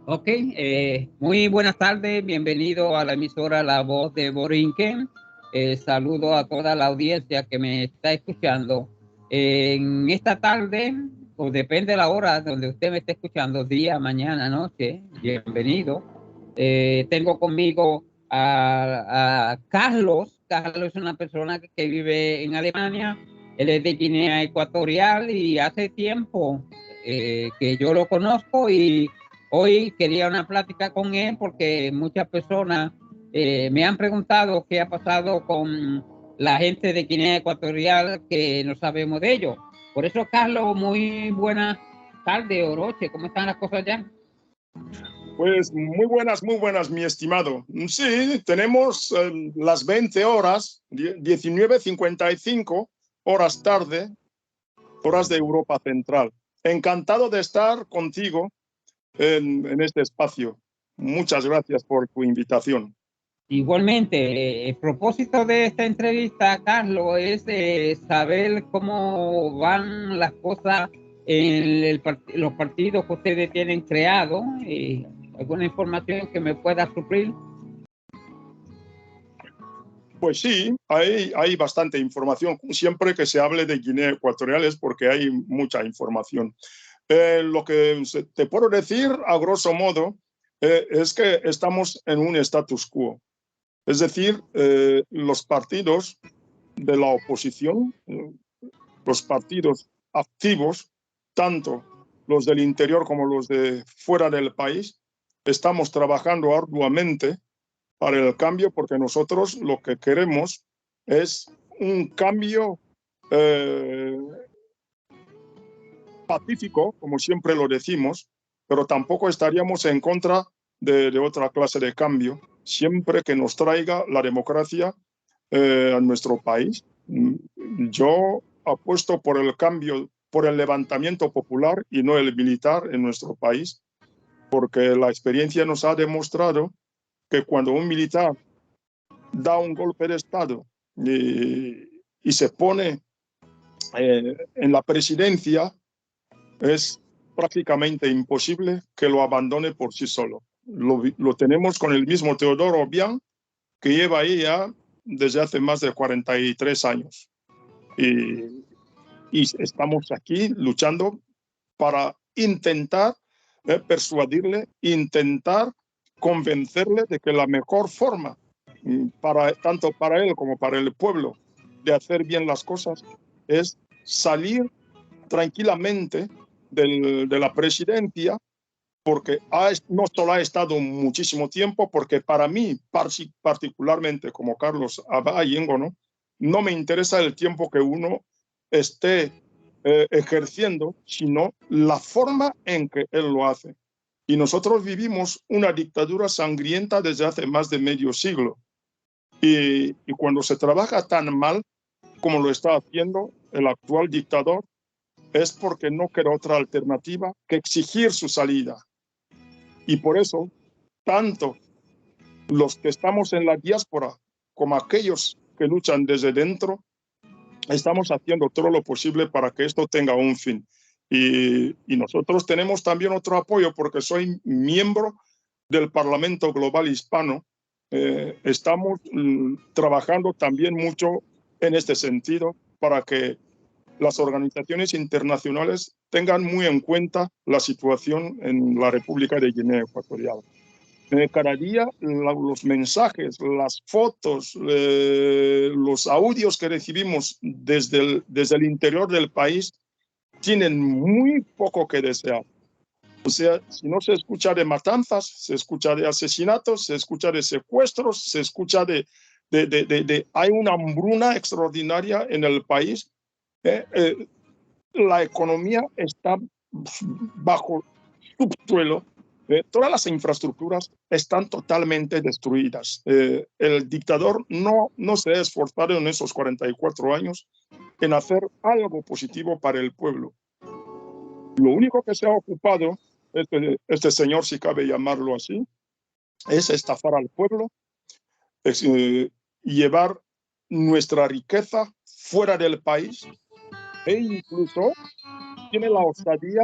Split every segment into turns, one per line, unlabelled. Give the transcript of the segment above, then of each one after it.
Ok, muy buenas tardes, bienvenido a la emisora La Voz de Borinquen. Saludo a toda la audiencia que me está escuchando. En esta tarde, o depende de la hora donde usted me esté escuchando, día, mañana, noche, bienvenido. Tengo conmigo a Carlos. Carlos es una persona que vive en Alemania. Él es de Guinea Ecuatorial y hace tiempo que yo lo conozco y hoy quería una plática con él porque muchas personas me han preguntado qué ha pasado con la gente de Guinea Ecuatorial que no sabemos de ello. Por eso, Carlos, muy buenas tardes o noche. ¿Cómo están las cosas ya?
Pues muy buenas, mi estimado. Sí, tenemos las 20 horas, 19:55 horas tarde, horas de Europa Central. Encantado de estar contigo en este espacio. Muchas gracias por tu invitación.
Igualmente, el propósito de esta entrevista, Carlos, es saber cómo van las cosas en los partidos que ustedes tienen creados. ¿Alguna información que me pueda suplir?
Pues sí, hay bastante información. Siempre que se hable de Guinea Ecuatorial es porque hay mucha información. Lo que te puedo decir, a grosso modo, es que estamos en un status quo. Es decir, los partidos de la oposición, los partidos activos, tanto los del interior como los de fuera del país, estamos trabajando arduamente para el cambio porque nosotros lo que queremos es un cambio eh, pacífico, como siempre lo decimos, pero tampoco estaríamos en contra de otra clase de cambio, siempre que nos traiga la democracia a nuestro país. Yo apuesto por el cambio, por el levantamiento popular y no el militar en nuestro país, porque la experiencia nos ha demostrado que cuando un militar da un golpe de Estado y se pone en la presidencia, es prácticamente imposible que lo abandone por sí solo. Lo tenemos con el mismo Teodoro Obiang, que lleva ahí ya desde hace más de 43 años. Y estamos aquí luchando para intentar persuadirle, intentar convencerle de que la mejor forma, tanto para él como para el pueblo, de hacer bien las cosas es salir tranquilamente de la presidencia, porque no solo ha estado muchísimo tiempo, porque para mí, particularmente como Carlos Ayengo, no me interesa el tiempo que uno esté ejerciendo, sino la forma en que él lo hace. Y nosotros vivimos una dictadura sangrienta desde hace más de medio siglo. Y cuando se trabaja tan mal como lo está haciendo el actual dictador, es porque no queda otra alternativa que exigir su salida. Y por eso, tanto los que estamos en la diáspora como aquellos que luchan desde dentro, estamos haciendo todo lo posible para que esto tenga un fin. Y nosotros tenemos también otro apoyo porque soy miembro del Parlamento Global Hispano. Estamos trabajando también mucho en este sentido para que las organizaciones internacionales tengan muy en cuenta la situación en la República de Guinea Ecuatorial. Cada día los mensajes, las fotos, los audios que recibimos desde el interior del país tienen muy poco que desear. O sea, si no se escucha de matanzas, se escucha de asesinatos, se escucha de secuestros, se escucha hay una hambruna extraordinaria en el país. La economía está bajo subsuelo. Todas las infraestructuras están totalmente destruidas. El dictador no se ha esforzado en esos 44 años en hacer algo positivo para el pueblo. Lo único que se ha ocupado este señor, si cabe llamarlo así, es estafar al pueblo, es llevar nuestra riqueza fuera del país e incluso tiene la osadía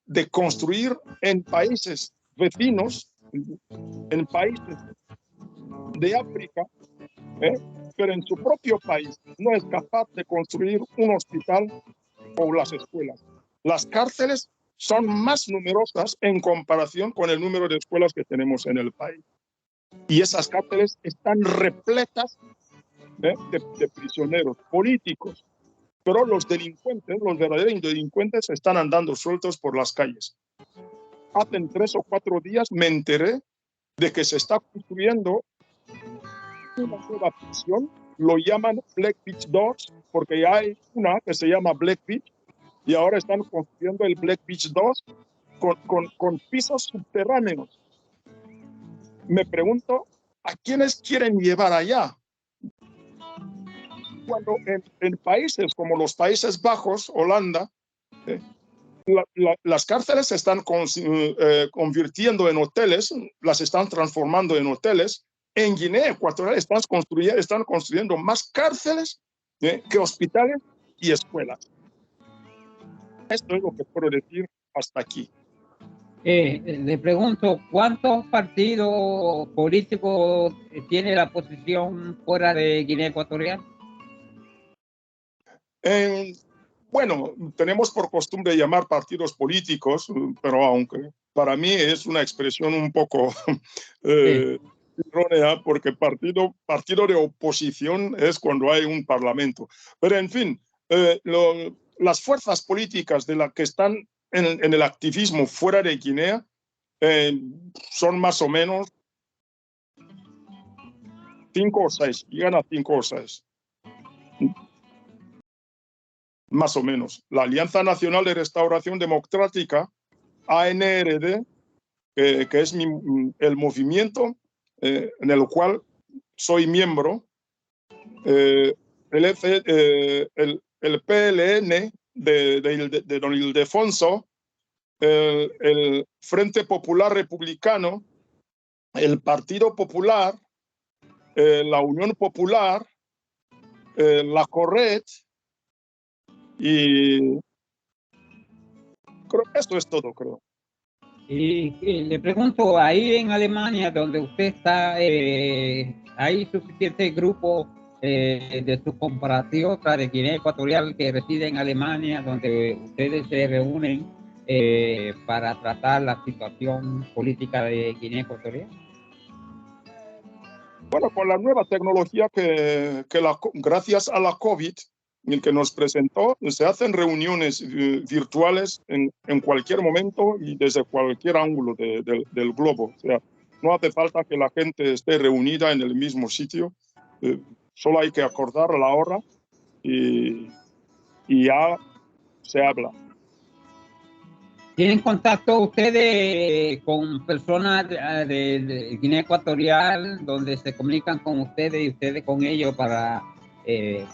de construir en países vecinos en países de África, pero en su propio país no es capaz de construir un hospital o las escuelas. Las cárceles son más numerosas en comparación con el número de escuelas que tenemos en el país. Y esas cárceles están repletas de prisioneros políticos, pero los delincuentes, los verdaderos delincuentes, están andando sueltos por las calles. Hace 3 o 4 días me enteré de que se está construyendo una nueva prisión, lo llaman Black Beach 2, porque ya hay una que se llama Black Beach, y ahora están construyendo el Black Beach 2 con pisos subterráneos. Me pregunto, ¿a quiénes quieren llevar allá? Cuando en países como los Países Bajos, Holanda, las cárceles se están convirtiendo en hoteles, las están transformando en hoteles. En Guinea Ecuatorial están construyendo más cárceles que hospitales y escuelas. Esto es lo que puedo decir hasta aquí.
Le pregunto, ¿cuántos partidos políticos tiene la oposición fuera de Guinea Ecuatorial?
Bueno, tenemos por costumbre llamar partidos políticos, pero aunque para mí es una expresión un poco errónea, porque partido de oposición es cuando hay un parlamento. Pero en fin, las fuerzas políticas de las que están en el activismo fuera de Guinea son más o menos 5 o 6, llegan a 5 o 6. Más o menos. La Alianza Nacional de Restauración Democrática, ANRD, que es el movimiento en el cual soy miembro, el PLN de don Ildefonso, el Frente Popular Republicano, el Partido Popular, la Unión Popular, la Corret, y creo que esto es todo, creo.
Y le pregunto, ahí en Alemania, donde usted está, ¿hay suficiente grupo de sus compatriotas de Guinea Ecuatorial que residen en Alemania, donde ustedes se reúnen para tratar la situación política de Guinea Ecuatorial?
Bueno, con la nueva tecnología gracias a la COVID, el que nos presentó, se hacen reuniones virtuales en cualquier momento y desde cualquier ángulo del globo. O sea, no hace falta que la gente esté reunida en el mismo sitio, solo hay que acordar la hora y ya se habla.
¿Tienen contacto ustedes con personas de Guinea Ecuatorial donde se comunican con ustedes y ustedes con ellos para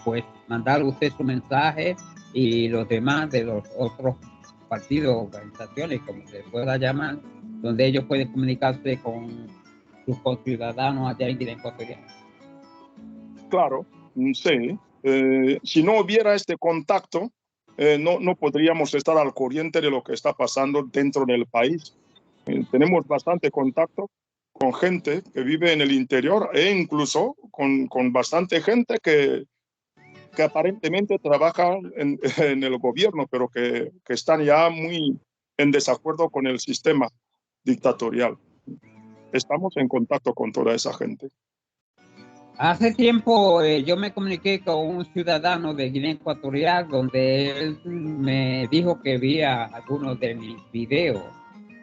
pues mandar usted su mensaje y los demás de los otros partidos, organizaciones, como se pueda llamar, donde ellos pueden comunicarse con sus conciudadanos allá en Guinea Ecuatorial?
Claro, sí. Si no hubiera este contacto, no podríamos estar al corriente de lo que está pasando dentro del país. Tenemos bastante contacto con gente que vive en el interior e incluso con bastante gente que aparentemente trabaja en el gobierno, pero que están ya muy en desacuerdo con el sistema dictatorial. Estamos en contacto con toda esa gente.
Hace tiempo yo me comuniqué con un ciudadano de Guinea Ecuatorial donde él me dijo que veía algunos de mis videos.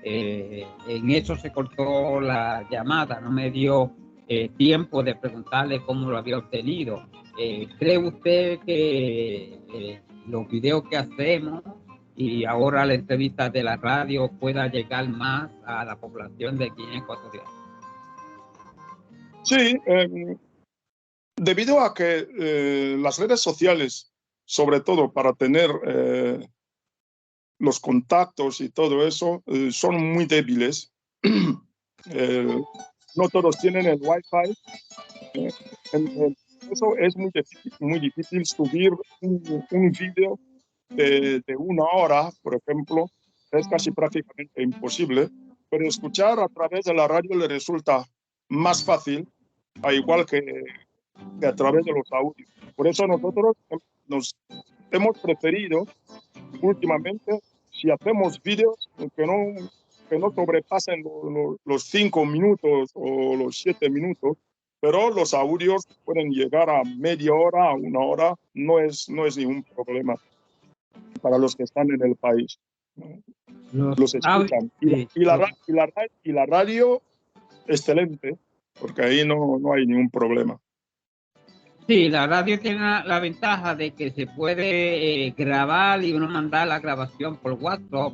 En eso se cortó la llamada, no me dio tiempo de preguntarle cómo lo había obtenido. ¿Cree usted que los videos que hacemos y ahora la entrevista de la radio pueda llegar más a la población de Guinea Ecuatorial?
Sí, debido a que las redes sociales, sobre todo para tener los contactos y todo eso, son muy débiles. No todos tienen el Wi-Fi. Eso es muy difícil subir un vídeo de 1 hora, por ejemplo. Es casi prácticamente imposible. pero escuchar a través de la radio le resulta más fácil, a igual que a través de los audios. Por eso nosotros nos hemos preferido últimamente, si hacemos vídeos que no sobrepasen los 5 minutos o los 7 minutos, pero los audios pueden llegar a media hora, a 1 hora, no es ningún problema para los que están en el país. Los escuchan. Y la radio, excelente, porque ahí no hay ningún problema.
Sí, la radio tiene la ventaja de que se puede grabar y uno mandar la grabación por WhatsApp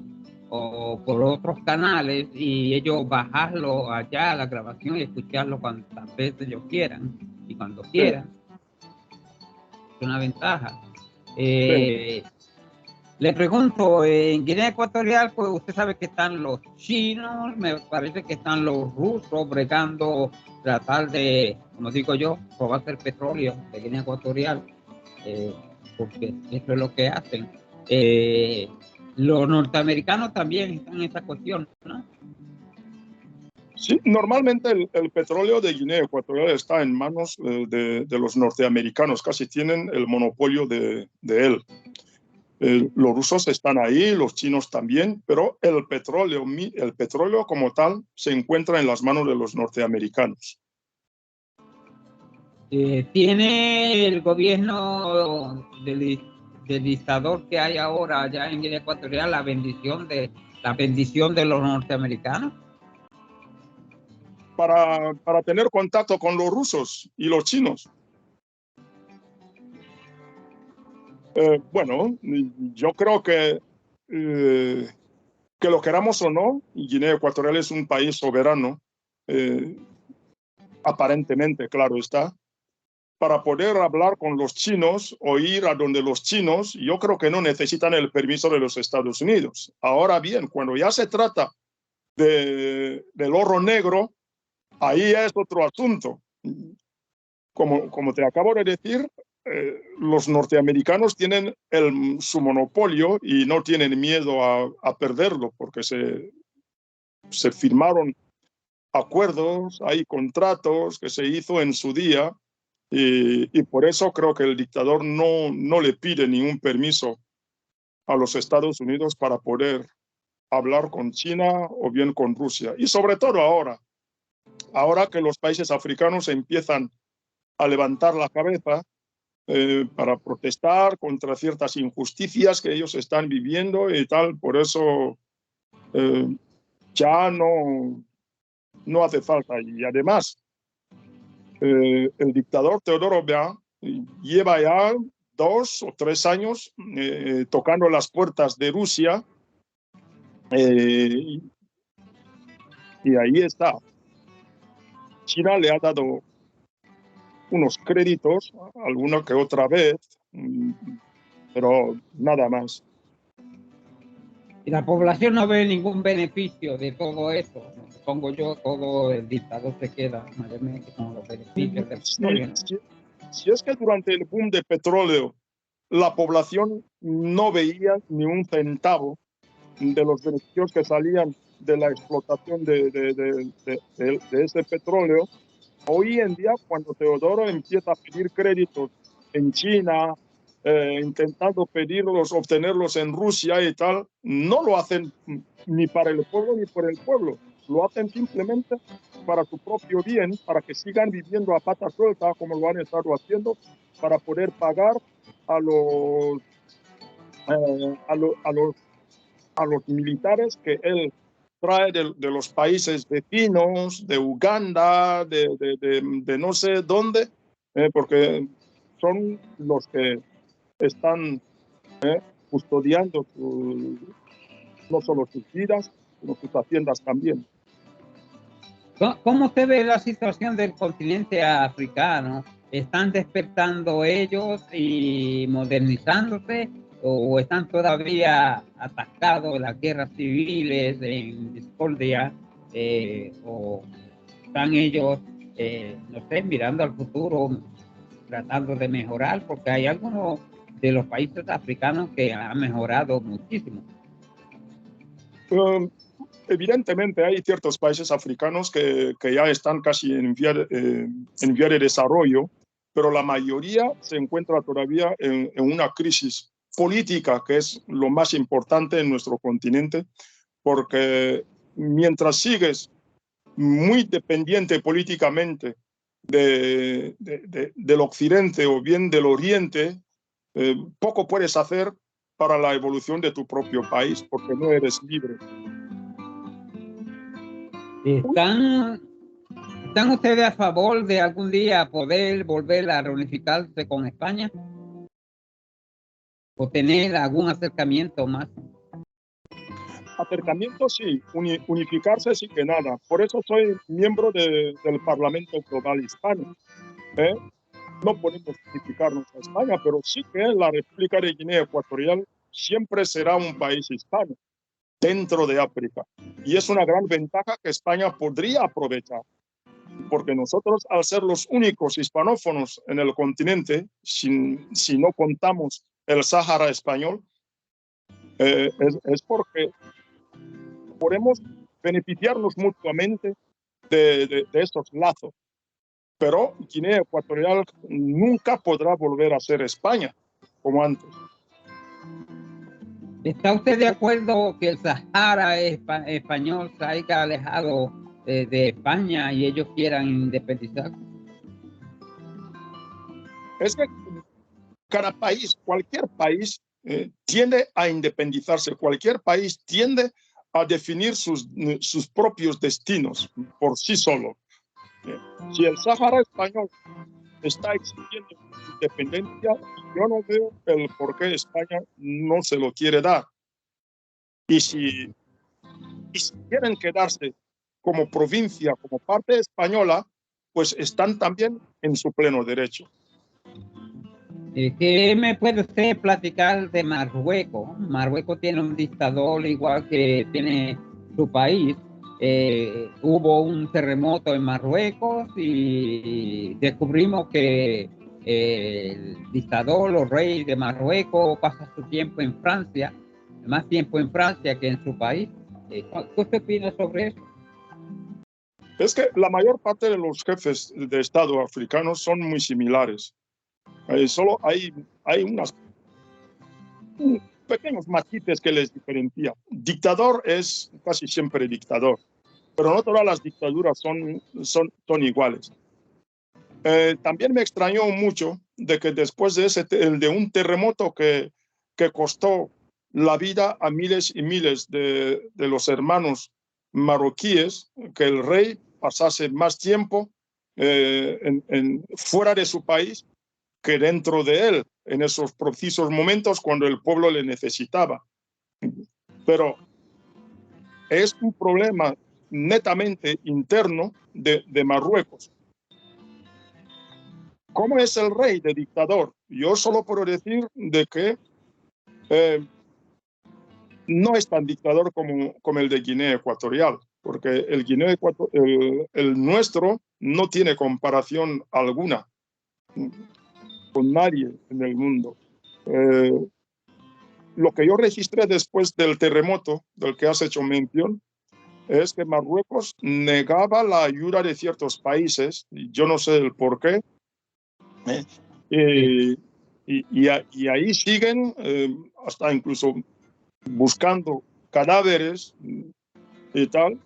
o por otros canales y ellos bajarlo allá, la grabación, y escucharlo cuantas veces ellos quieran y cuando quieran. Es una ventaja. Le pregunto, en Guinea Ecuatorial, pues usted sabe que están los chinos, me parece que están los rusos bregando, tratar de, como digo yo, robarse el petróleo de Guinea Ecuatorial, porque eso es lo que hacen. Los norteamericanos también están en esa cuestión, ¿no?
Sí, normalmente el petróleo de Guinea Ecuatorial está en manos de los norteamericanos, casi tienen el monopolio de él. Los rusos están ahí, los chinos también, pero el petróleo como tal se encuentra en las manos de los norteamericanos.
¿Tiene el gobierno del dictador que hay ahora allá en Guinea Ecuatorial la bendición de los norteamericanos?
Para tener contacto con los rusos y los chinos. Bueno, yo creo que lo queramos o no, Guinea Ecuatorial es un país soberano, aparentemente, claro está. Para poder hablar con los chinos o ir a donde los chinos, yo creo que no necesitan el permiso de los Estados Unidos. Ahora bien, cuando ya se trata del oro negro, ahí es otro asunto. Como te acabo de decir, los norteamericanos tienen su monopolio y no tienen miedo a perderlo porque se firmaron acuerdos, hay contratos que se hizo en su día y por eso creo que el dictador no le pide ningún permiso a los Estados Unidos para poder hablar con China o bien con Rusia. Y sobre todo ahora que los países africanos empiezan a levantar la cabeza para protestar contra ciertas injusticias que ellos están viviendo y tal, por eso ya no hace falta. Y además, el dictador Teodoro Obiang lleva ya 2 o 3 años tocando las puertas de Rusia y ahí está. China le ha dado unos créditos, alguna que otra vez, pero nada más.
Y la población no ve ningún beneficio de todo eso. Supongo yo, todo el dictador se queda mayormente con los beneficios del petróleo, ¿no?
Si es que durante el boom de petróleo la población no veía ni un centavo de los beneficios que salían de la explotación de ese petróleo, hoy en día cuando Teodoro empieza a pedir créditos en China, intentando obtenerlos en Rusia y tal, no lo hacen ni para el pueblo ni por el pueblo, lo hacen simplemente para su propio bien, para que sigan viviendo a pata suelta como lo han estado haciendo, para poder pagar a los militares que él trae de los países vecinos, de Uganda, de no sé dónde, porque son los que están custodiando no solo sus vidas, sino sus haciendas también.
¿Cómo usted ve la situación del continente africano? ¿Están despertando ellos y modernizándose o están todavía atascados en las guerras civiles, en discordia, o están ellos, no sé, mirando al futuro, tratando de mejorar? Porque hay algunos de los países africanos que han mejorado muchísimo.
evidentemente hay ciertos países africanos que ya están casi en vía de desarrollo, pero la mayoría se encuentra todavía en una crisis política, que es lo más importante en nuestro continente, porque mientras sigues muy dependiente políticamente del occidente o bien del oriente, poco puedes hacer para la evolución de tu propio país, porque no eres libre.
¿Están ustedes a favor de algún día poder volver a reunificarse con España? ¿O tener algún acercamiento más?
Acercamiento sí, unificarse sí que nada. Por eso soy miembro del Parlamento Global Hispano. No podemos unificarnos a España, pero sí que la República de Guinea Ecuatorial siempre será un país hispano dentro de África. Y es una gran ventaja que España podría aprovechar, porque nosotros, al ser los únicos hispanófonos en el continente, si no contamos el Sáhara español, es porque podemos beneficiarnos mutuamente de estos lazos. Pero Guinea Ecuatorial nunca podrá volver a ser España como antes.
¿Está usted de acuerdo que el Sahara español se haya alejado de España y ellos quieran independizarse?
Es que cada país, cualquier país, tiende a independizarse. Cualquier país tiende a definir sus propios destinos por sí solo. Si el Sáhara español está exigiendo independencia, yo no veo el por qué España no se lo quiere dar. Y si quieren quedarse como provincia, como parte española, pues están también en su pleno derecho.
¿Qué me puede usted platicar de Marruecos? Marruecos tiene un dictador igual que tiene su país. Hubo un terremoto en Marruecos y descubrimos que el dictador o rey de Marruecos pasa su tiempo en Francia, más tiempo en Francia que en su país. ¿Qué usted opina sobre eso?
Es que la mayor parte de los jefes de Estado africanos son muy similares. Solo hay unos pequeños matices que les diferencian. Dictador es casi siempre dictador, pero no todas las dictaduras son iguales. También me extrañó mucho de que después de un terremoto que costó la vida a miles y miles de los hermanos marroquíes, que el rey pasase más tiempo fuera de su país que dentro de él, en esos precisos momentos cuando el pueblo le necesitaba. Pero es un problema netamente interno de Marruecos. ¿Cómo es el rey de dictador? Yo solo puedo decir de que no es tan dictador como el de Guinea Ecuatorial, porque el nuestro no tiene comparación alguna con nadie en el mundo. Lo que yo registré después del terremoto del que has hecho mención es que Marruecos negaba la ayuda de ciertos países, y yo no sé el por qué, y ahí siguen hasta incluso buscando cadáveres y tal,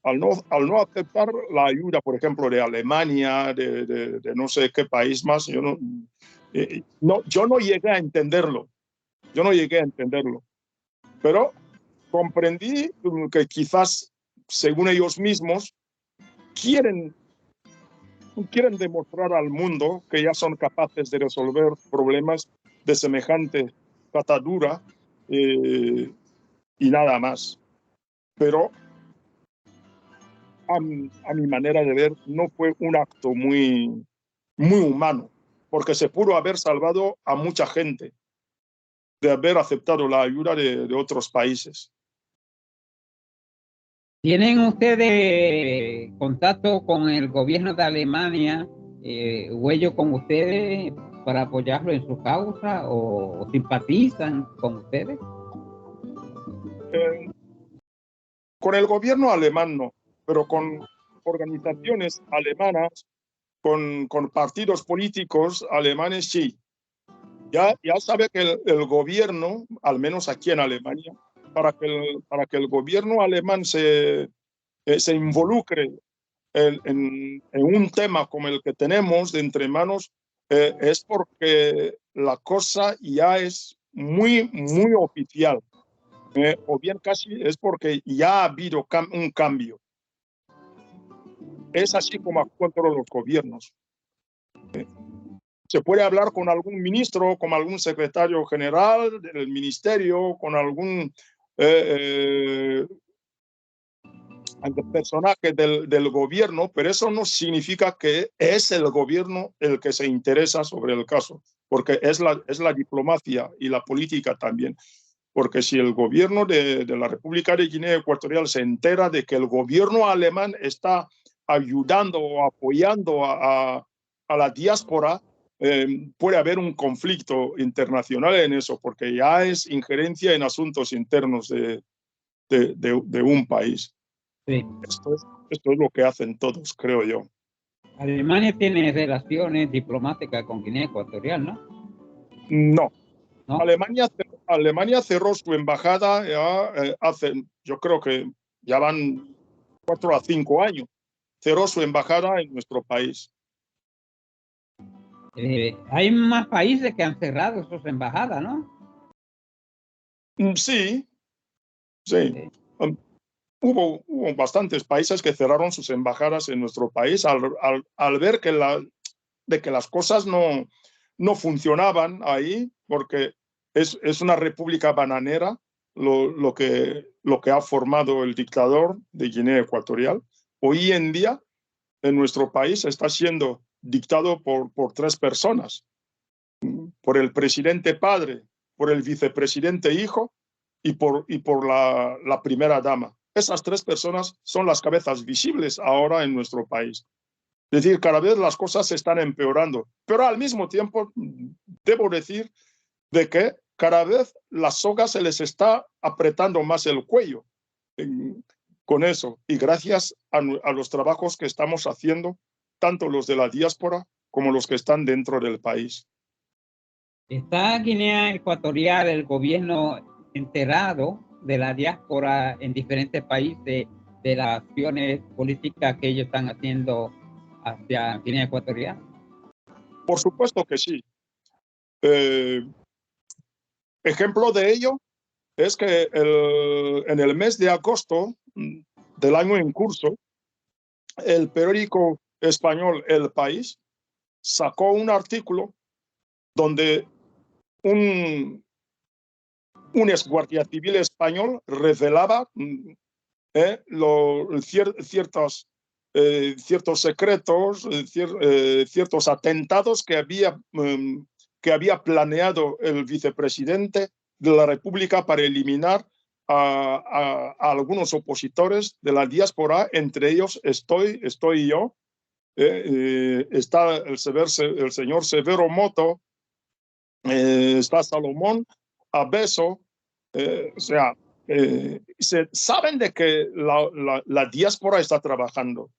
al no aceptar la ayuda, por ejemplo, de Alemania, de no sé qué país más. Yo no llegué a entenderlo. Pero comprendí que quizás, según ellos mismos, quieren demostrar al mundo que ya son capaces de resolver problemas de semejante catadura y nada más. Pero a mi manera de ver, no fue un acto muy humano, porque se pudo haber salvado a mucha gente de haber aceptado la ayuda de otros países.
¿Tienen ustedes contacto con el gobierno de Alemania o ellos con ustedes para apoyarlo en su causa o simpatizan con ustedes?
con el gobierno alemán no, pero con organizaciones alemanas, con partidos políticos alemanes sí. Ya sabe que el gobierno, al menos aquí en Alemania, para que el gobierno alemán se involucre en un tema como el que tenemos de entre manos, es porque la cosa ya es muy, muy oficial. O bien casi es porque ya ha habido un cambio. Es así como actúan todos los gobiernos. Se puede hablar con algún ministro, con algún secretario general del ministerio, con algún personaje del gobierno, pero eso no significa que es el gobierno el que se interesa sobre el caso, porque es la diplomacia y la política también. Porque si el gobierno de la República de Guinea Ecuatorial se entera de que el gobierno alemán está ayudando o apoyando a la diáspora, puede haber un conflicto internacional en eso, porque ya es injerencia en asuntos internos de un país.
Sí.
Esto es lo que hacen todos, creo yo.
Alemania tiene relaciones diplomáticas con Guinea Ecuatorial, ¿no?
No.
¿No?
Alemania cerró su embajada ya hace, yo creo que ya van 4 a 5 años. Cerró su embajada en nuestro país.
Hay más países que han cerrado sus embajadas, ¿no?
Sí. Hubo bastantes países que cerraron sus embajadas en nuestro país al ver que las cosas no funcionaban ahí, porque es una república bananera lo que ha formado el dictador de Guinea Ecuatorial. Hoy en día, en nuestro país está siendo dictado por 3 personas, por el presidente padre, por el vicepresidente hijo y por la primera dama. Esas 3 personas son las cabezas visibles ahora en nuestro país. Es decir, cada vez las cosas se están empeorando, pero al mismo tiempo debo decir de que cada vez la soga se les está apretando más el cuello con eso, y gracias a los trabajos que estamos haciendo, tanto los de la diáspora como los que están dentro del país.
¿Está Guinea Ecuatorial, el gobierno enterado de la diáspora en diferentes países de las acciones políticas que ellos están haciendo hacia Guinea Ecuatorial?
Por supuesto que sí. Ejemplo de ello es que en el mes de agosto del año en curso, el periódico español El País sacó un artículo donde un exguardia civil español revelaba ciertos secretos, ciertos atentados que había planeado el vicepresidente de la República para eliminar a algunos opositores de la diáspora. Entre ellos estoy yo, está el señor Severo Moto, está Salomón Abeso, o sea, saben de que la diáspora está trabajando.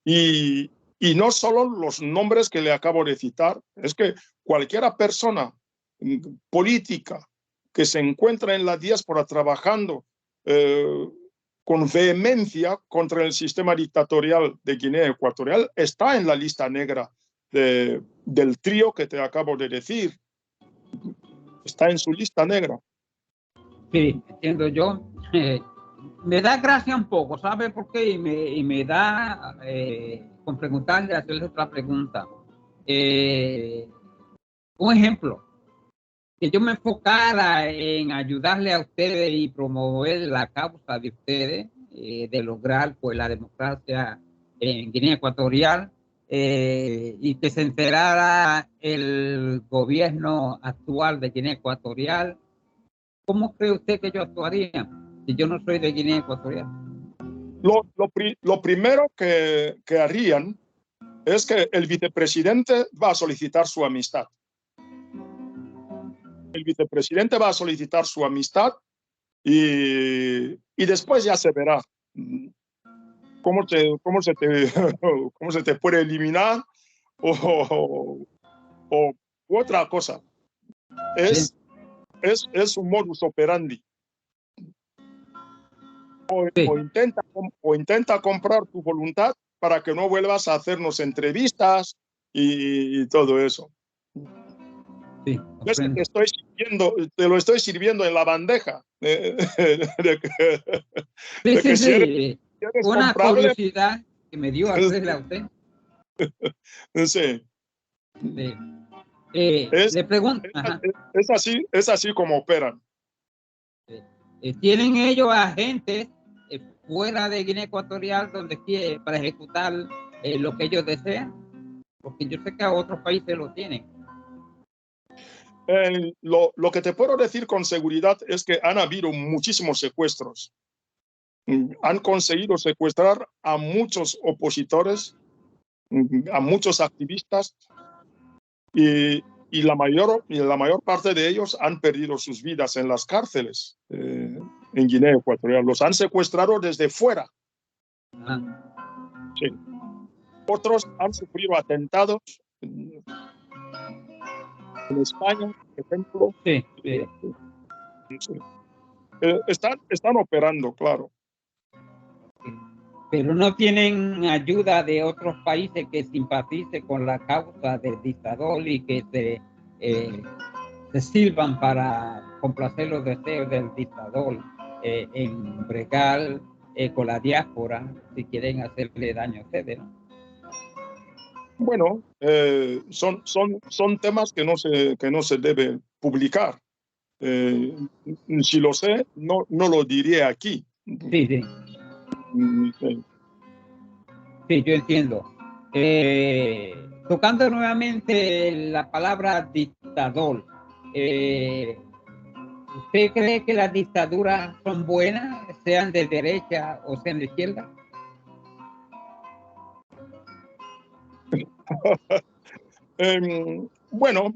Y no solo los nombres que le acabo de citar, es que cualquier persona política que se encuentra en la diáspora trabajando con vehemencia contra el sistema dictatorial de Guinea Ecuatorial está en la lista negra del trío que te acabo de decir. Está en su lista negra.
Sí, entiendo yo. Me da gracia un poco, ¿sabe por qué? Y me da con preguntarle, hacerle otra pregunta. Un ejemplo, que yo me enfocara en ayudarle a ustedes y promover la causa de ustedes, de lograr pues la democracia en Guinea Ecuatorial, y que se enterara el gobierno actual de Guinea Ecuatorial. ¿Cómo cree usted que yo actuaría si yo no soy de Guinea Ecuatorial?
Lo primero que harían es que el vicepresidente va a solicitar su amistad. El vicepresidente va a solicitar su amistad y después ya se verá cómo se te puede eliminar o otra cosa. Es un modus operandi. O intenta comprar tu voluntad para que no vuelvas a hacernos entrevistas y todo eso.
Sí,
Es que te lo estoy sirviendo en la bandeja.
sí,
Si
sí.
eres
Una
comprable,
curiosidad que me dio hacerle a usted.
sí.
Sí.
Es,
Le pregunto, ajá,
es así como operan.
¿tienen ellos agentes fuera de Guinea Ecuatorial para ejecutar lo que ellos desean? Porque yo sé que a otros países lo tienen.
Lo que te puedo decir con seguridad es que han habido muchísimos secuestros. Han conseguido secuestrar a muchos opositores, a muchos activistas, y la mayor parte de ellos han perdido sus vidas en las cárceles en Guinea Ecuatorial. Los han secuestrado desde fuera. Sí. Otros han sufrido atentados en España, por ejemplo.
Sí.
Sí. Están operando, claro.
Pero no tienen ayuda de otros países que simpatice con la causa del dictador y que se sirvan para complacer los deseos del dictador en bregar con la diáspora si quieren hacerle daño a ustedes, ¿no?
Bueno, son temas que no se debe publicar. Si lo sé, no lo diré aquí.
Sí.
Sí.
Sí, yo entiendo. Tocando nuevamente la palabra dictador, ¿usted cree que las dictaduras son buenas, sean de derecha o sean de izquierda?
Bueno,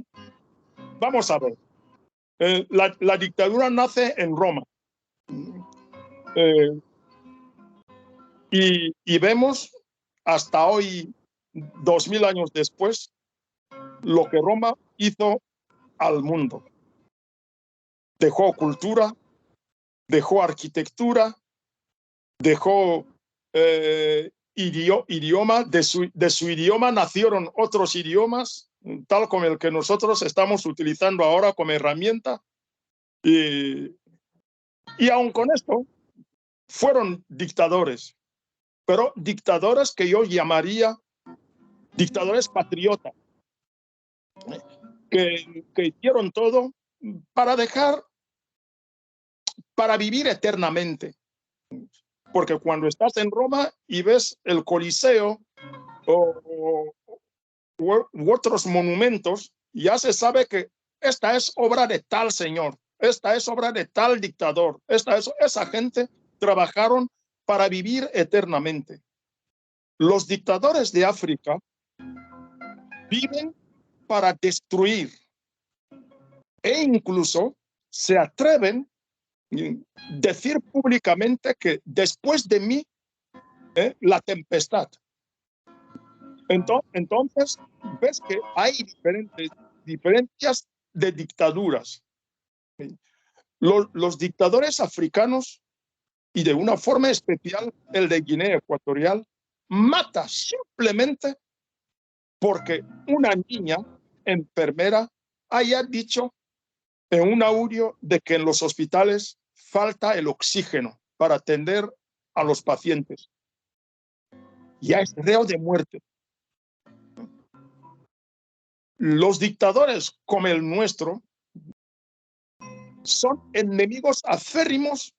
vamos a ver. La dictadura nace en Roma. Y vemos hasta hoy, 2000 años después, lo que Roma hizo al mundo. Dejó cultura, dejó arquitectura, dejó idioma. De su idioma nacieron otros idiomas, tal como el que nosotros estamos utilizando ahora como herramienta. Y aun con esto, fueron dictadores, pero dictadores que yo llamaría dictadores patriotas, que hicieron todo para vivir eternamente. Porque cuando estás en Roma y ves el Coliseo u otros monumentos, ya se sabe que esta es obra de tal señor, esta es obra de tal dictador, esa gente trabajaron para vivir eternamente. Los dictadores de África viven para destruir e incluso se atreven a decir públicamente que después de mí la tempestad. Entonces, ves que hay diferencias de dictaduras. Los dictadores africanos, y de una forma especial el de Guinea Ecuatorial, mata simplemente porque una niña enfermera haya dicho en un audio de que en los hospitales falta el oxígeno para atender a los pacientes. Ya es reo de muerte. Los dictadores como el nuestro son enemigos acérrimos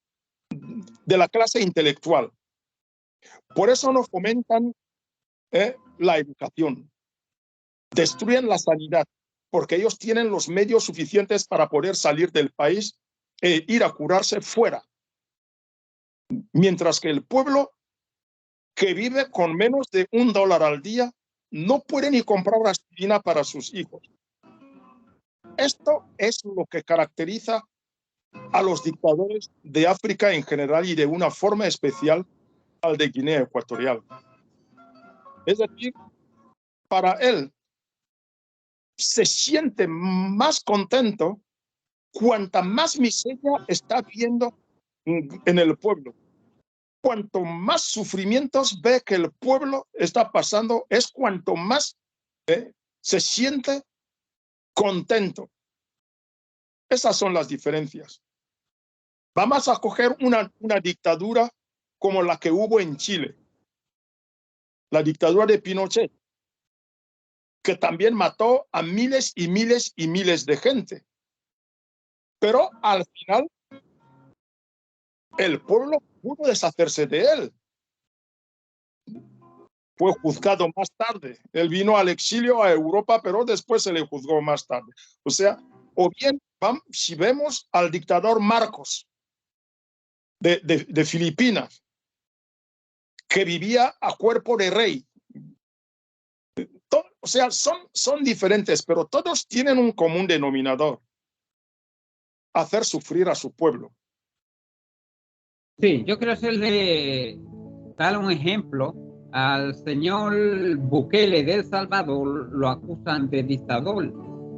de la clase intelectual. Por eso no fomentan la educación. Destruyen la sanidad, porque ellos tienen los medios suficientes para poder salir del país e ir a curarse fuera. Mientras que el pueblo que vive con menos de $1 al día no puede ni comprar aspirina para sus hijos. Esto es lo que caracteriza a los dictadores de África en general y de una forma especial al de Guinea Ecuatorial. Es decir, para él se siente más contento cuanta más miseria está viendo en el pueblo. Cuanto más sufrimientos ve que el pueblo está pasando, es cuanto más se siente contento. Esas son las diferencias. Vamos a coger una dictadura como la que hubo en Chile, la dictadura de Pinochet, que también mató a miles y miles y miles de gente. Pero al final, el pueblo pudo deshacerse de él. Fue juzgado más tarde. Él vino al exilio a Europa, pero después se le juzgó más tarde. O sea, o bien, si vemos al dictador Marcos de Filipinas, que vivía a cuerpo de rey. O sea, son diferentes, pero todos tienen un común denominador: hacer sufrir a su pueblo.
Sí, yo quiero dar un ejemplo. Al señor Bukele de El Salvador lo acusan de dictador,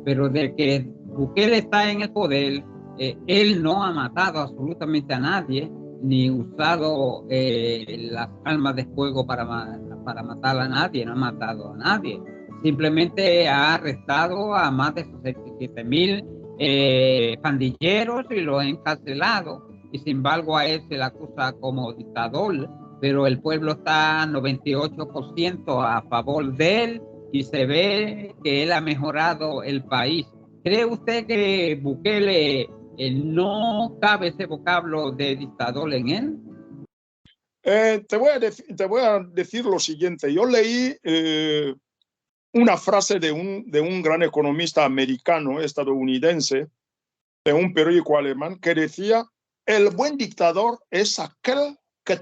pero de que Bukele está en el poder, él no ha matado absolutamente a nadie, ni usado las armas de fuego para matar a nadie, no ha matado a nadie. Simplemente ha arrestado a más de 67,000 pandilleros y los ha encarcelado. Y sin embargo a él se le acusa como dictador, pero el pueblo está 98% a favor de él y se ve que él ha mejorado el país. ¿Cree usted que Bukele no cabe ese vocablo de dictador en él?
Te voy a decir lo siguiente. Yo leí una frase de un gran economista americano, estadounidense, de un periódico alemán, que decía: el buen dictador es aquel que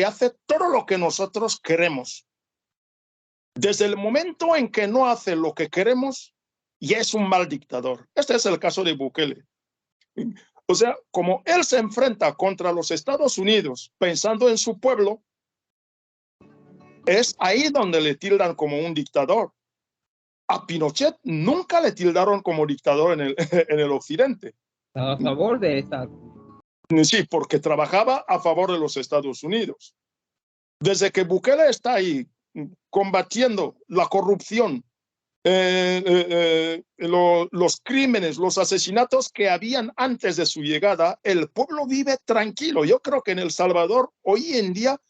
hace todo lo que nosotros queremos. Desde el momento en que no hace lo que queremos, ya es un mal dictador. Este es el caso de Bukele. O sea, como él se enfrenta contra los Estados Unidos pensando en su pueblo, es ahí donde le tildan como un dictador. A Pinochet nunca le tildaron como dictador en el occidente.
¿Está a favor de esa?
Sí, porque trabajaba a favor de los Estados Unidos. Desde que Bukele está ahí combatiendo la corrupción, los crímenes, los asesinatos que habían antes de su llegada, el pueblo vive tranquilo. Yo creo que en El Salvador hoy en día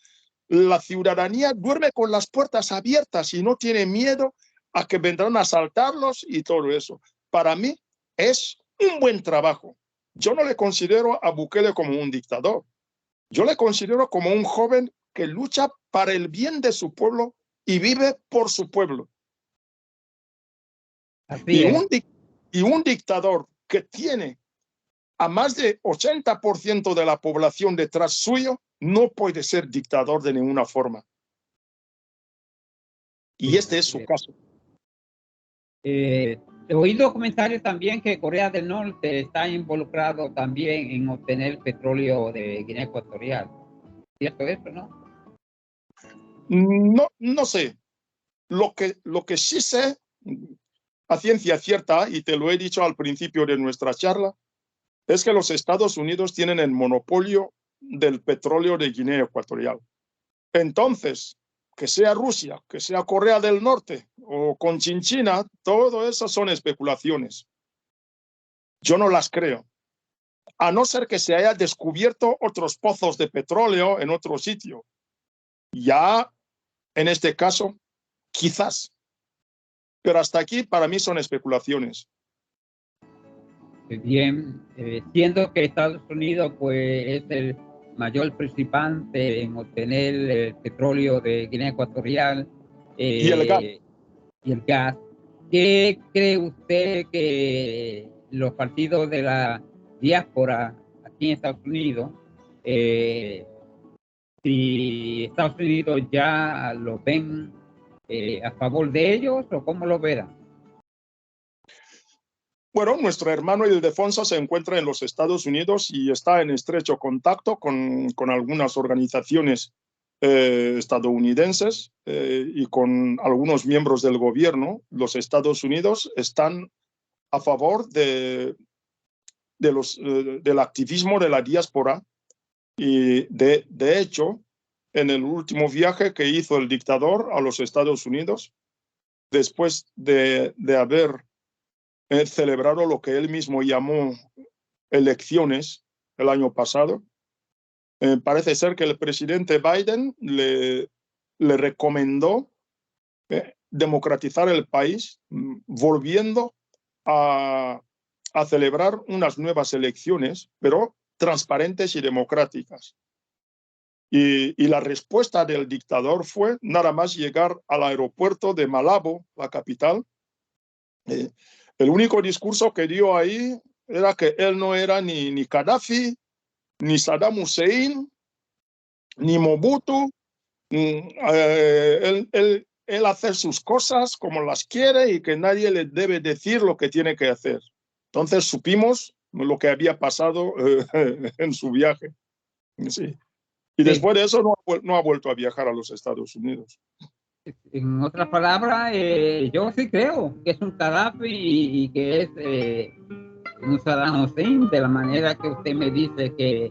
la ciudadanía duerme con las puertas abiertas y no tiene miedo a que vendrán a asaltarlos y todo eso. Para mí es un buen trabajo. Yo no le considero a Bukele como un dictador. Yo le considero como un joven que lucha para el bien de su pueblo y vive por su pueblo.
Así es.
Y un dictador que tiene a más de 80% de la población detrás suyo no puede ser dictador de ninguna forma. Y este es su caso.
He oído comentarios también que Corea del Norte está involucrado también en obtener petróleo de Guinea Ecuatorial. ¿Cierto eso, no?
No sé. Lo que sí sé a ciencia cierta, y te lo he dicho al principio de nuestra charla, es que los Estados Unidos tienen el monopolio del petróleo de Guinea Ecuatorial. Entonces, que sea Rusia, que sea Corea del Norte o con Chinchina, todo eso son especulaciones. Yo no las creo. A no ser que se haya descubierto otros pozos de petróleo en otro sitio. Ya, en este caso, quizás. Pero hasta aquí, para mí, son especulaciones.
Bien, siendo que Estados Unidos pues, es el mayor participante en obtener el petróleo de Guinea Ecuatorial
Y el gas.
y el gas, ¿qué cree usted que los partidos de la diáspora aquí en Estados Unidos, si Estados Unidos ya lo ven a favor de ellos o cómo lo verán?
Bueno, nuestro hermano Ildefonso se encuentra en los Estados Unidos y está en estrecho contacto con algunas organizaciones estadounidenses y con algunos miembros del gobierno. Los Estados Unidos están a favor del activismo de la diáspora y de hecho, en el último viaje que hizo el dictador a los Estados Unidos, después de haber celebrado lo que él mismo llamó elecciones el año pasado, parece ser que el presidente Biden le recomendó democratizar el país, volviendo a celebrar unas nuevas elecciones, pero transparentes y democráticas. Y la respuesta del dictador fue nada más llegar al aeropuerto de Malabo, la capital. El único discurso que dio ahí era que él no era ni Gaddafi, ni Saddam Hussein, ni Mobutu. Él hace sus cosas como las quiere y que nadie le debe decir lo que tiene que hacer. Entonces supimos lo que había pasado en su viaje. Sí. Y después de eso no ha vuelto a viajar a los Estados Unidos.
En otras palabras, yo sí creo que es un Gaddafi y que es un Saddam Hussein, de la manera que usted me dice que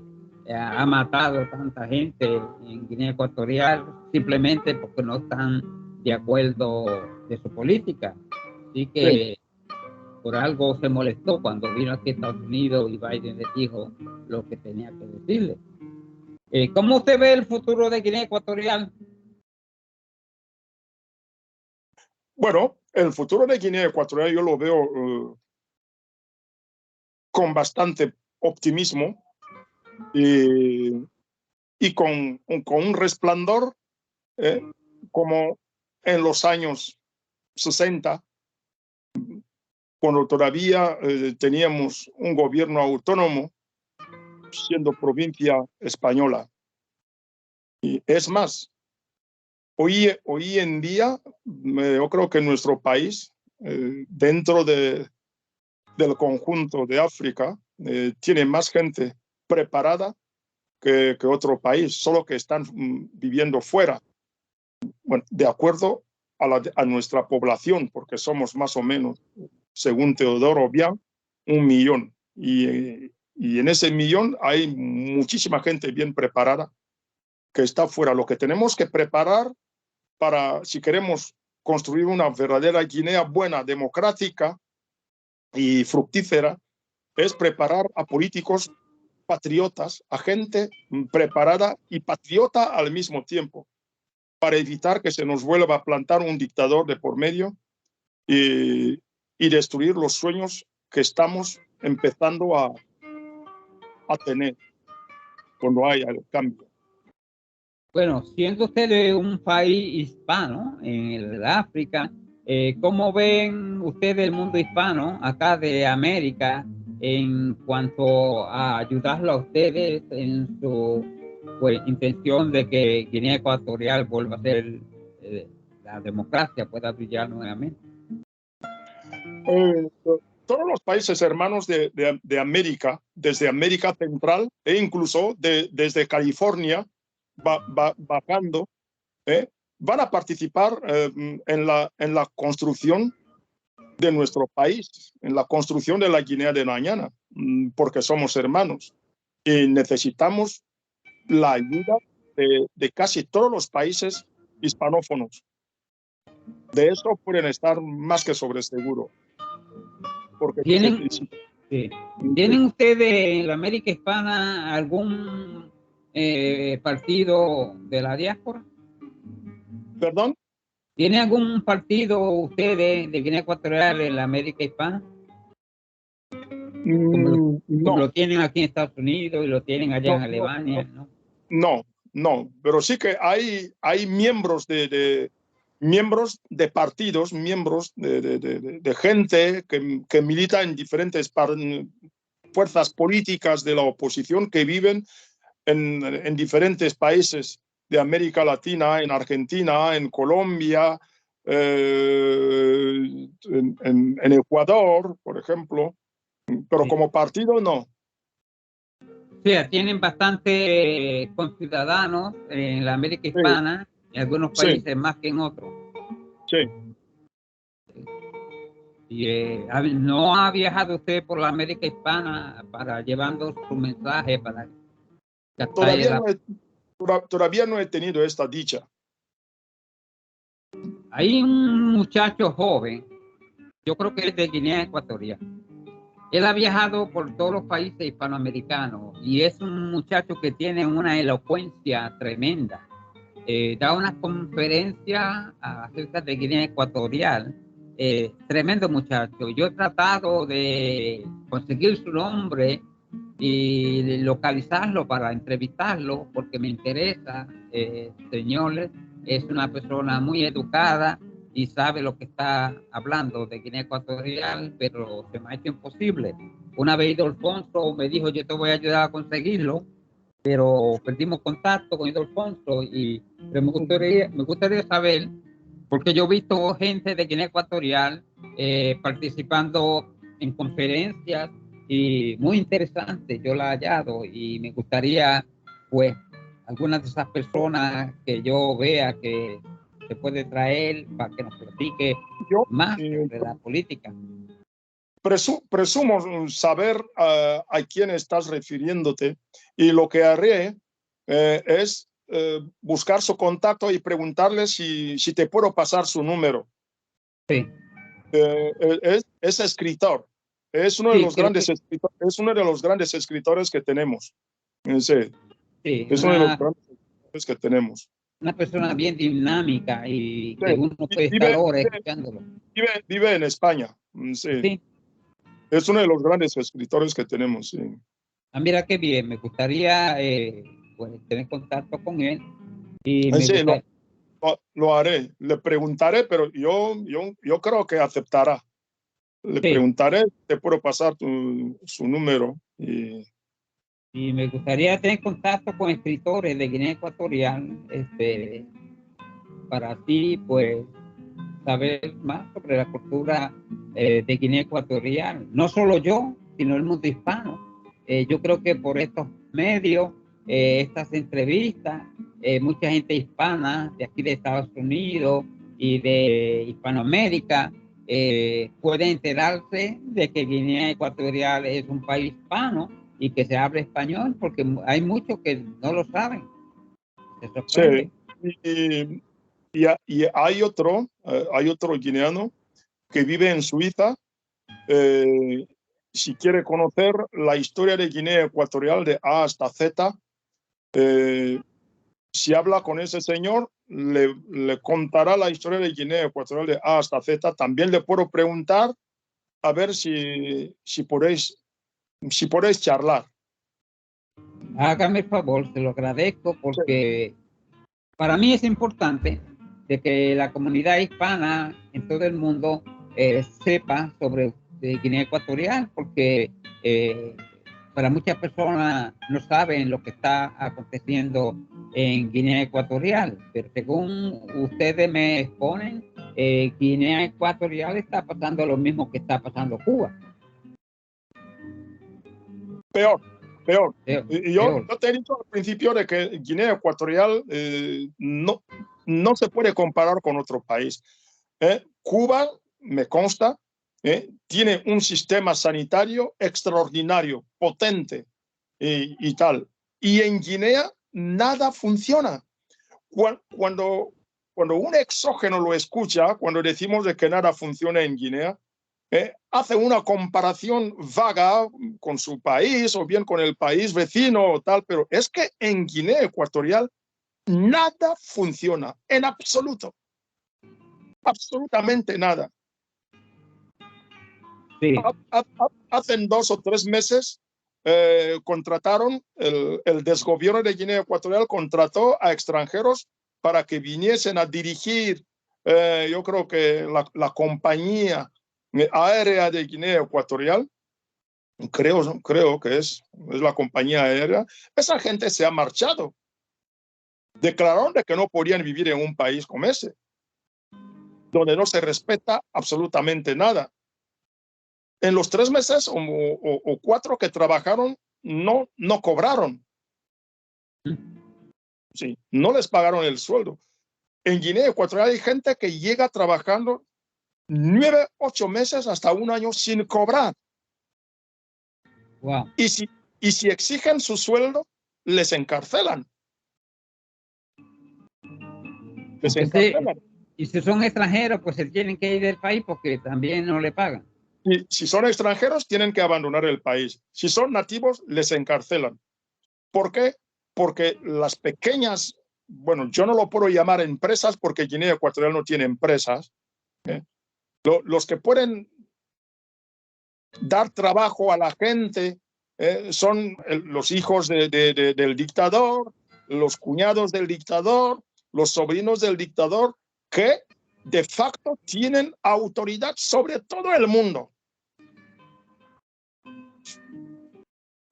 ha matado tanta gente en Guinea Ecuatorial simplemente porque no están de acuerdo de su política. Así que por algo se molestó cuando vino aquí a Estados Unidos y Biden le dijo lo que tenía que decirle. ¿Cómo usted ve el futuro de Guinea Ecuatorial?
Bueno, el futuro de Guinea Ecuatorial yo lo veo con bastante optimismo y con un resplandor como en los años 60, cuando todavía teníamos un gobierno autónomo siendo provincia española. Y es más, hoy en día yo creo que nuestro país, dentro del conjunto de África, tiene más gente preparada que otro país, solo que están viviendo fuera. Bueno, de acuerdo a nuestra población, porque somos más o menos, según Teodoro Obiang, 1 millón. Y en ese millón hay muchísima gente bien preparada que está fuera. Lo que tenemos que preparar para, si queremos construir una verdadera Guinea buena, democrática y fructífera, es preparar a políticos patriotas, a gente preparada y patriota al mismo tiempo, para evitar que se nos vuelva a plantar un dictador de por medio y destruir los sueños que estamos empezando a tener cuando haya el cambio.
Bueno, siendo usted un país hispano en el África, ¿cómo ven ustedes el mundo hispano acá de América en cuanto a ayudarlo a ustedes en su intención de que Guinea Ecuatorial vuelva a ser la democracia, pueda brillar nuevamente?
Todos los países hermanos de América, desde América Central e incluso desde California, bajando, van a participar en la construcción de nuestro país, en la construcción de la Guinea de mañana, porque somos hermanos y necesitamos la ayuda de casi todos los países hispanófonos. De eso pueden estar más que sobre seguro. Porque
¿Tienen ustedes en la América Hispana algún partido de la diáspora?
¿Perdón?
¿Tiene algún partido ustedes de Guinea Ecuatorial en la América Hispana? Como lo tienen aquí en Estados Unidos y lo tienen allá en Alemania, ¿no?
No, pero sí que hay miembros miembros de partidos, miembros de gente que milita en diferentes fuerzas políticas de la oposición que viven en diferentes países de América Latina, en Argentina, en Colombia, en Ecuador, por ejemplo, pero
Sí.
como partido no.
O sea, tienen bastante conciudadanos en la América
Sí,
Hispana, en algunos
sí,
países más que en otros.
sí.
Y, ¿no ha viajado usted por la América Hispana para llevando su mensaje para captar
Todavía todavía no he tenido esta dicha.
Hay un muchacho joven, yo creo que es de Guinea Ecuatorial. Él ha viajado por todos los países hispanoamericanos y es un muchacho que tiene una elocuencia tremenda. Da una conferencia acerca de Guinea Ecuatorial. Tremendo muchacho. Yo he tratado de conseguir su nombre y localizarlo para entrevistarlo porque me interesa. Señores, es una persona muy educada y sabe lo que está hablando de Guinea Ecuatorial, pero se me ha hecho imposible. Una vez Alfonso me dijo, yo te voy a ayudar a conseguirlo, pero perdimos contacto con Alfonso pero me gustaría saber, porque yo he visto gente de Guinea Ecuatorial participando en conferencias y muy interesante, yo la he hallado y me gustaría, pues, algunas de esas personas que yo vea que se puede traer para que nos platique
Yo
más sobre la política.
presumo saber a quién estás refiriéndote y lo que haré es buscar su contacto y preguntarle si te puedo pasar su número.
Sí,
Es escritor, es uno de
sí,
los grandes escritores, es uno de los grandes escritores que tenemos. Sí,
sí,
es uno de los grandes escritores que tenemos.
una persona bien dinámica y
Sí,
que uno puede estar horas escuchándolo.
vive en España. Sí,
Sí,
es uno de los grandes escritores que tenemos. Sí.
mira qué bien, me gustaría pues, tener contacto con él y me
Sí,
gustaría,
lo haré, le preguntaré, pero yo creo que aceptará. Le
sí,
preguntaré, te puedo pasar su número.
y me gustaría tener contacto con escritores de Guinea Ecuatorial, para así pues saber más sobre la cultura de Guinea Ecuatorial. No solo yo, sino el mundo hispano. Yo creo que por estos medios, estas entrevistas, mucha gente hispana de aquí de Estados Unidos y de Hispanoamérica puede enterarse de que Guinea Ecuatorial es un país hispano y que se habla español, porque hay muchos que no lo saben. Se sorprende.
Sí, y, y hay otro guineano que vive en Suiza. Si quiere conocer la historia de Guinea Ecuatorial de A hasta Z, si habla con ese señor, le contará la historia de Guinea Ecuatorial de A hasta Z. También le puedo preguntar a ver si podéis charlar.
Hágame el favor, se lo agradezco
Sí,
porque para mí es importante de que la comunidad hispana en todo el mundo sepa sobre Guinea Ecuatorial, porque para muchas personas no saben lo que está aconteciendo en Guinea Ecuatorial, pero según ustedes me exponen, Guinea Ecuatorial está pasando lo mismo que está pasando Cuba.
peor, peor.
Peor,
Y
peor.
yo te he dicho al principio de que Guinea Ecuatorial no se puede comparar con otro país. Cuba, me consta, tiene un sistema sanitario extraordinario, potente y tal. Y en Guinea nada funciona. Cuando, cuando un exógeno lo escucha, cuando decimos de que nada funciona en Guinea, hace una comparación vaga con su país o bien con el país vecino o tal, pero es que en Guinea Ecuatorial nada funciona, en absoluto, absolutamente nada.
Sí.
Hace 2 o 3 meses contrataron, el desgobierno de Guinea Ecuatorial contrató a extranjeros para que viniesen a dirigir, yo creo que la compañía aérea de Guinea Ecuatorial, creo que es la compañía aérea. Esa gente se ha marchado. Declararon de que no podían vivir en un país como ese. donde no se respeta absolutamente nada. En los 3 meses o 4 que trabajaron, no cobraron. Sí, no les pagaron el sueldo. En Guinea Ecuatorial hay gente que llega trabajando 9, 8 meses hasta 1 año sin cobrar.
Wow.
Y si exigen su sueldo, les encarcelan. Les encarcelan.
Y si son extranjeros, pues se tienen que ir del país porque también no le pagan.
Y si son extranjeros, tienen que abandonar el país. Si son nativos, les encarcelan. ¿Por qué? Porque las pequeñas, bueno, yo no lo puedo llamar empresas porque Guinea Ecuatorial no tiene empresas. Los que pueden dar trabajo a la gente son los hijos del dictador, los cuñados del dictador, los sobrinos del dictador, que de facto tienen autoridad sobre todo el mundo.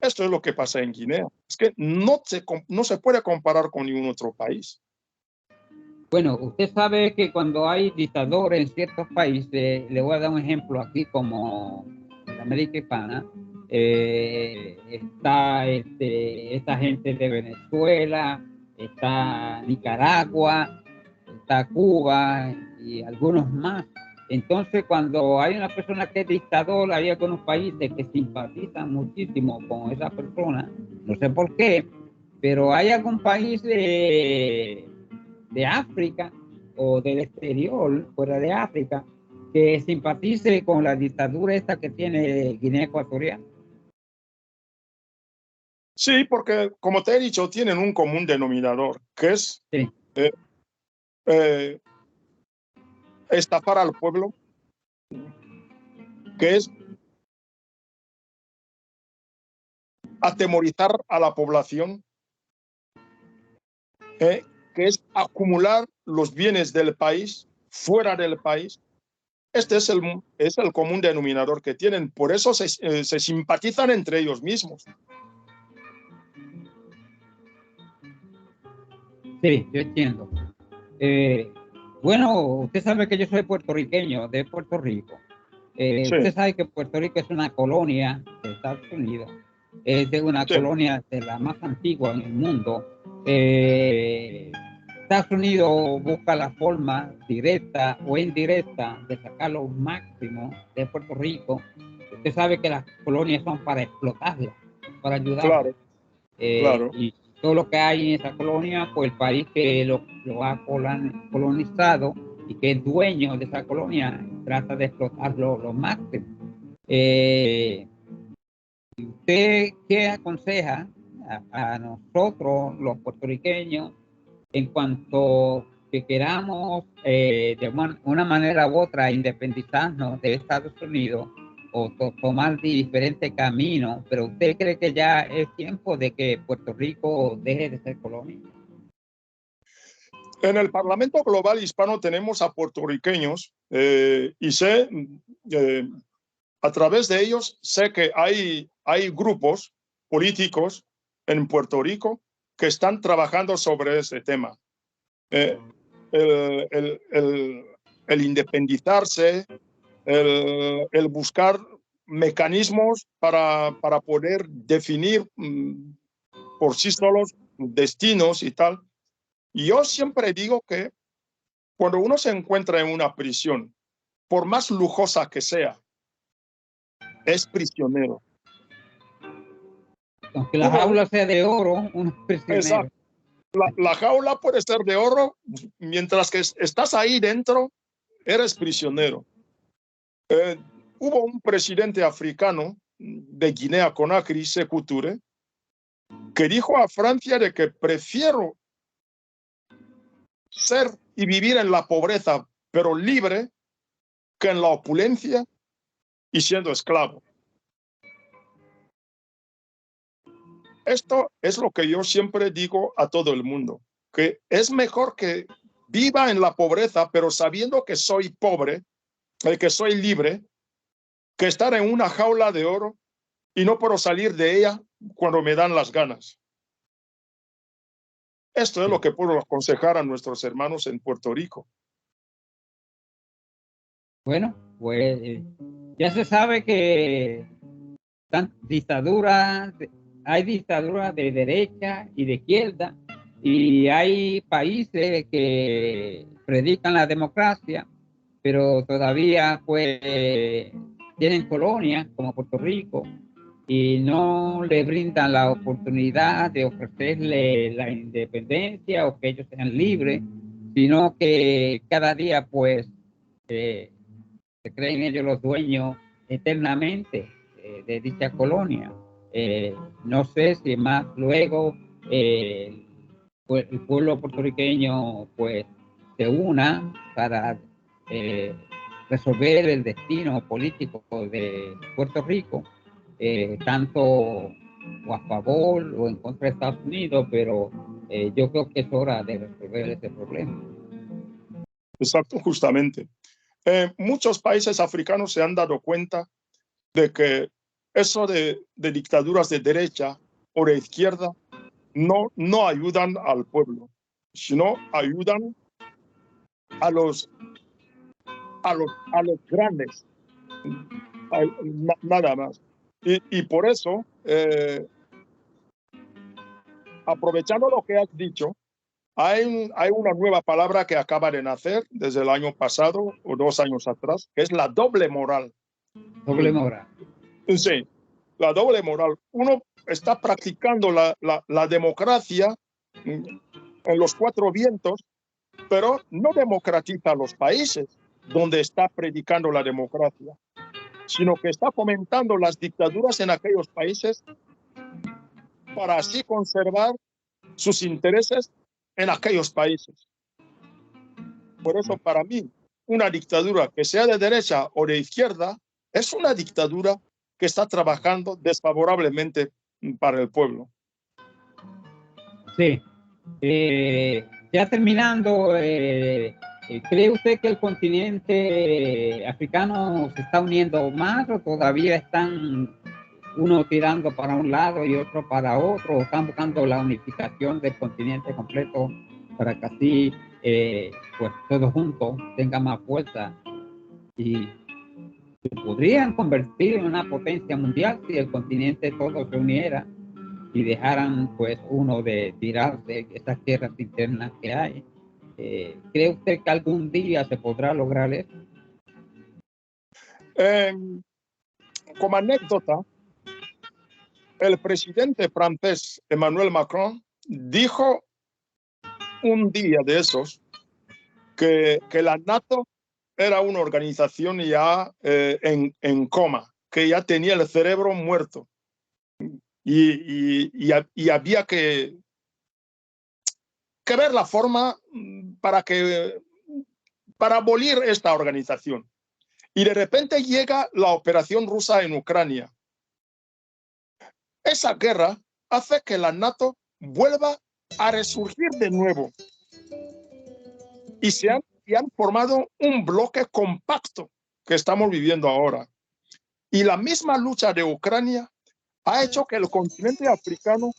Esto es lo que pasa en Guinea. Es que no se puede comparar con ningún otro país.
Bueno, usted sabe que cuando hay dictadores en ciertos países, le voy a dar un ejemplo aquí como en América Hispana, está esta gente de Venezuela, está Nicaragua, está Cuba y algunos más. Entonces, cuando hay una persona que es dictador, hay algunos países que simpatizan muchísimo con esa persona, no sé por qué, pero hay algún país de África o del exterior, fuera de África, que simpatice con la dictadura esta que tiene Guinea Ecuatorial.
Sí, porque como te he dicho, tienen un común denominador, que es
Sí.
Estafar al pueblo, que es atemorizar a la población, que es acumular los bienes del país fuera del país. Este es el común denominador que tienen. Por eso se simpatizan entre ellos mismos.
Sí, yo entiendo. Bueno, usted sabe que yo soy puertorriqueño, de Puerto Rico.
Sí,
Usted sabe que Puerto Rico es una colonia de Estados Unidos, es de una
sí,
colonia de la más antigua en el mundo. Estados Unidos busca la forma directa o indirecta de sacar lo máximo de Puerto Rico. Usted sabe que las colonias son para explotarlas, para ayudarlas.
claro, claro.
Y todo lo que hay en esa colonia, pues el país que lo ha colonizado y que es dueño de esa colonia trata de explotarlo lo máximo. ¿Usted qué aconseja a nosotros, los puertorriqueños, en cuanto que queramos de una manera u otra independizarnos de Estados Unidos o tomar diferentes caminos, pero usted cree que ya es tiempo de que Puerto Rico deje de ser colonia?
En el Parlamento Global Hispano tenemos a puertorriqueños y sé, a través de ellos, sé que hay grupos políticos en Puerto Rico que están trabajando sobre ese tema. El, el, el, el independizarse, el buscar mecanismos para poder definir por sí solos destinos y tal. Y yo siempre digo que cuando uno se encuentra en una prisión, por más lujosa que sea, es prisionero.
Aunque la
Hubo,
jaula sea de oro, uno es prisionero.
exacto, la jaula puede ser de oro, mientras que estás ahí dentro, eres prisionero. Hubo un presidente africano de Guinea Conakry, Sékou Touré, que dijo a Francia de que prefiero ser y vivir en la pobreza, pero libre, que en la opulencia y siendo esclavo. Esto es lo que yo siempre digo a todo el mundo, que es mejor que viva en la pobreza, pero sabiendo que soy pobre, que soy libre, que estar en una jaula de oro y no puedo salir de ella cuando me dan las ganas. Esto es lo que puedo aconsejar a nuestros hermanos en Puerto Rico.
Bueno, pues ya se sabe que hay dictaduras de derecha y de izquierda, y hay países que predican la democracia, pero todavía pues tienen colonias como Puerto Rico y no le brindan la oportunidad de ofrecerle la independencia o que ellos sean libres, sino que cada día pues eh, se creen ellos los dueños eternamente de dicha colonia. No sé si más luego el pueblo puertorriqueño pues se una para eh, resolver el destino político de Puerto Rico, tanto o a favor o en contra de Estados Unidos, pero yo creo que es hora de resolver ese problema.
Exacto, justamente. Muchos países africanos se han dado cuenta de que eso de dictaduras de derecha o de izquierda no ayudan al pueblo, sino ayudan a los grandes, nada más. Y por eso, aprovechando lo que has dicho, hay una nueva palabra que acaba de nacer desde el año pasado o 2 años atrás, que es la doble moral.
Doble moral.
Sí, la doble moral. Uno está practicando la democracia en los 4 vientos, pero no democratiza los países donde está predicando la democracia, sino que está fomentando las dictaduras en aquellos países para así conservar sus intereses en aquellos países. Por eso, para mí, una dictadura que sea de derecha o de izquierda es una dictadura que está trabajando desfavorablemente para el pueblo.
Sí. Ya terminando, ¿cree usted que el continente africano se está uniendo más o todavía están uno tirando para un lado y otro para otro, o están buscando la unificación del continente completo para que así pues todos juntos tengan más fuerza y se podrían convertir en una potencia mundial si el continente todo se uniera y dejaran pues uno de tirar de esas guerras internas que hay? ¿Cree usted que algún día se podrá lograr eso?
Como anécdota, el presidente francés Emmanuel Macron dijo un día de esos que la NATO era una organización ya en coma, que ya tenía el cerebro muerto y había que ver la forma para abolir esta organización. Y de repente llega la operación rusa en Ucrania. Esa guerra hace que la NATO vuelva a resurgir de nuevo y han formado un bloque compacto que estamos viviendo ahora. Y la misma lucha de Ucrania ha hecho que el continente africano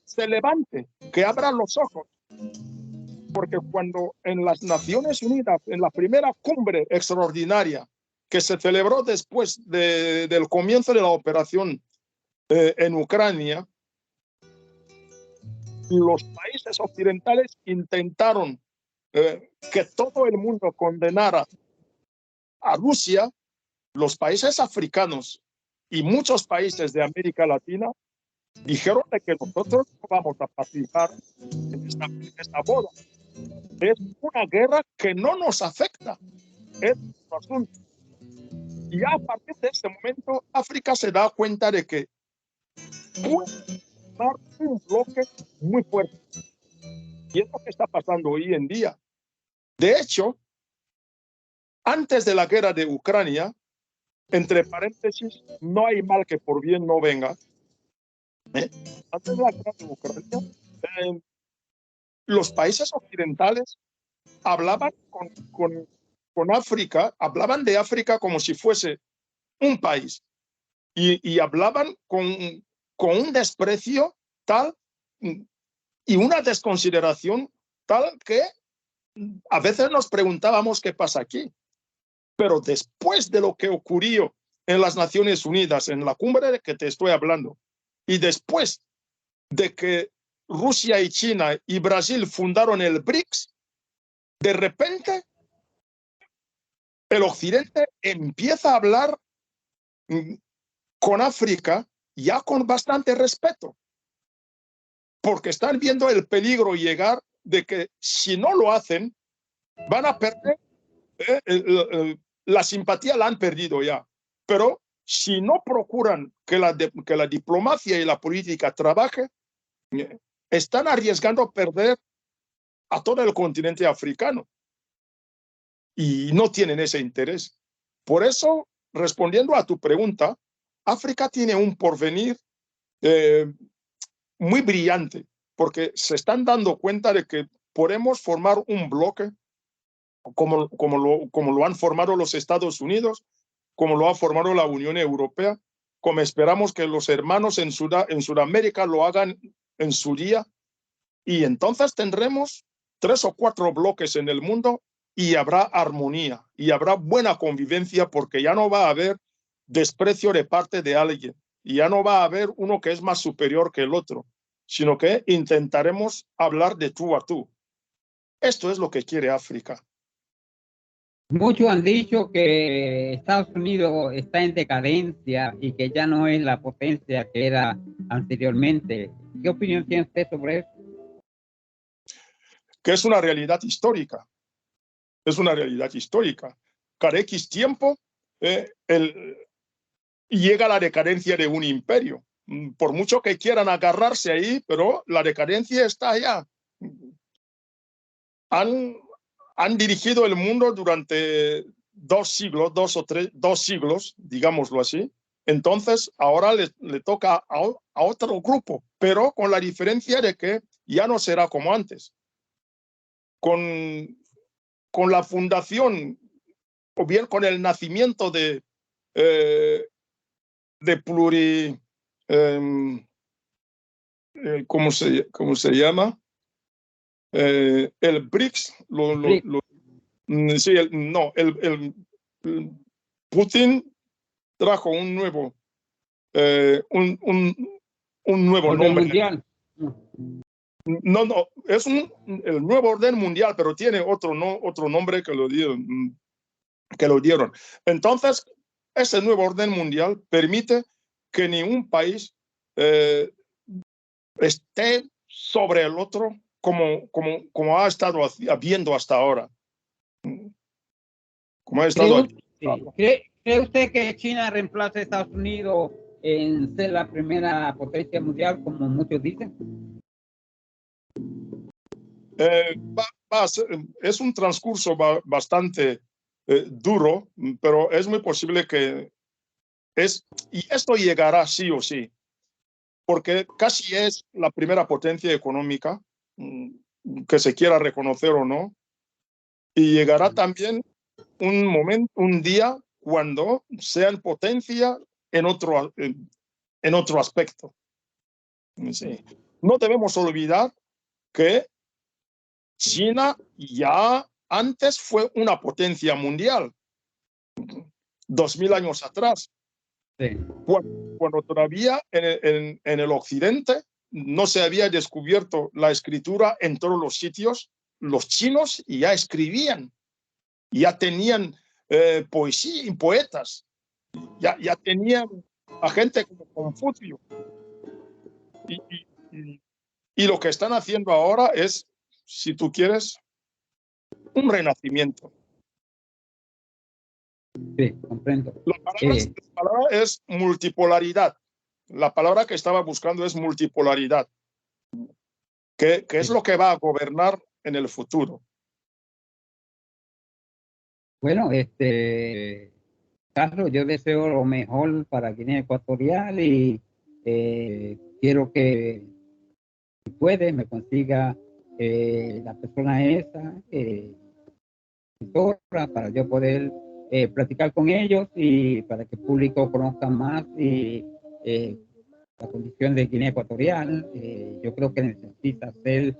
se levante, que abra los ojos. Porque cuando en las Naciones Unidas, en la primera cumbre extraordinaria que se celebró después del comienzo de la operación en Ucrania, los países occidentales intentaron que todo el mundo condenara a Rusia. Los países africanos y muchos países de América Latina dijeron de que nosotros no vamos a participar en esta boda. Es una guerra que no nos afecta. Es un asunto. Y a partir de este momento, África se da cuenta de que puede formar un bloque muy fuerte. Y es lo que está pasando hoy en día. De hecho, antes de la guerra de Ucrania, entre paréntesis, no hay mal que por bien no venga. Antes de la guerra de Ucrania, los países occidentales hablaban con África, hablaban de África como si fuese un país y hablaban con un desprecio tal y una desconsideración tal que a veces nos preguntábamos qué pasa aquí. Pero después de lo que ocurrió en las Naciones Unidas, en la cumbre de que te estoy hablando, y después de que Rusia y China y Brasil fundaron el BRICS, de repente el Occidente empieza a hablar con África ya con bastante respeto, porque están viendo el peligro llegar de que si no lo hacen, van a perder, la simpatía la han perdido ya, pero si no procuran que la diplomacia y la política trabaje, están arriesgando perder a todo el continente africano y no tienen ese interés. Por eso, respondiendo a tu pregunta, África tiene un porvenir muy brillante, porque se están dando cuenta de que podemos formar un bloque como lo han formado los Estados Unidos, como lo ha formado la Unión Europea, como esperamos que los hermanos en Sudamérica lo hagan en su día, y entonces tendremos 3 o 4 bloques en el mundo y habrá armonía y habrá buena convivencia, porque ya no va a haber desprecio de parte de alguien y ya no va a haber uno que es más superior que el otro, sino que intentaremos hablar de tú a tú. Esto es lo que quiere África.
Muchos han dicho que Estados Unidos está en decadencia y que ya no es la potencia que era anteriormente. ¿Qué opinión tiene usted sobre eso?
Que es una realidad histórica. Es una realidad histórica. Cada X tiempo llega la decadencia de un imperio. Por mucho que quieran agarrarse ahí, pero la decadencia está allá. Han dirigido el mundo durante 2 siglos, 2 siglos, digámoslo así. Entonces, ahora le toca a otro grupo, pero con la diferencia de que ya no será como antes. Con la fundación o bien con el nacimiento de ¿cómo se llama? El BRICS, sí, Putin trajo un nuevo, un nuevo nombre.
Mundial.
No, es el nuevo orden mundial, pero tiene otro nombre que lo dieron. Entonces, ese nuevo orden mundial permite que ningún país esté sobre el otro como ha estado habiendo hasta ahora. Como ha estado
¿Cree usted que China reemplace a Estados Unidos en ser la primera potencia mundial, como muchos dicen?
Es un transcurso bastante duro, pero es muy posible que y esto llegará sí o sí, porque casi es la primera potencia económica, que se quiera reconocer o no, y llegará también un día cuando sean potencia en otro aspecto. Sí. No debemos olvidar que China ya antes fue una potencia mundial, 2000 años atrás,
Sí.
cuando todavía en el occidente no se había descubierto la escritura en todos los sitios. Los chinos ya escribían, ya tenían poesía y poetas, ya tenían a gente como Confucio. Y lo que están haciendo ahora es, si tú quieres, un renacimiento.
Sí, comprendo.
La palabra es multipolaridad. La palabra que estaba buscando es multipolaridad, que es lo que va a gobernar en el futuro.
Bueno, Carlos, yo deseo lo mejor para Guinea Ecuatorial y quiero que, si puede, me consiga la persona esa, para yo poder platicar con ellos y para que el público conozca más y la condición de Guinea Ecuatorial. Yo creo que necesita ser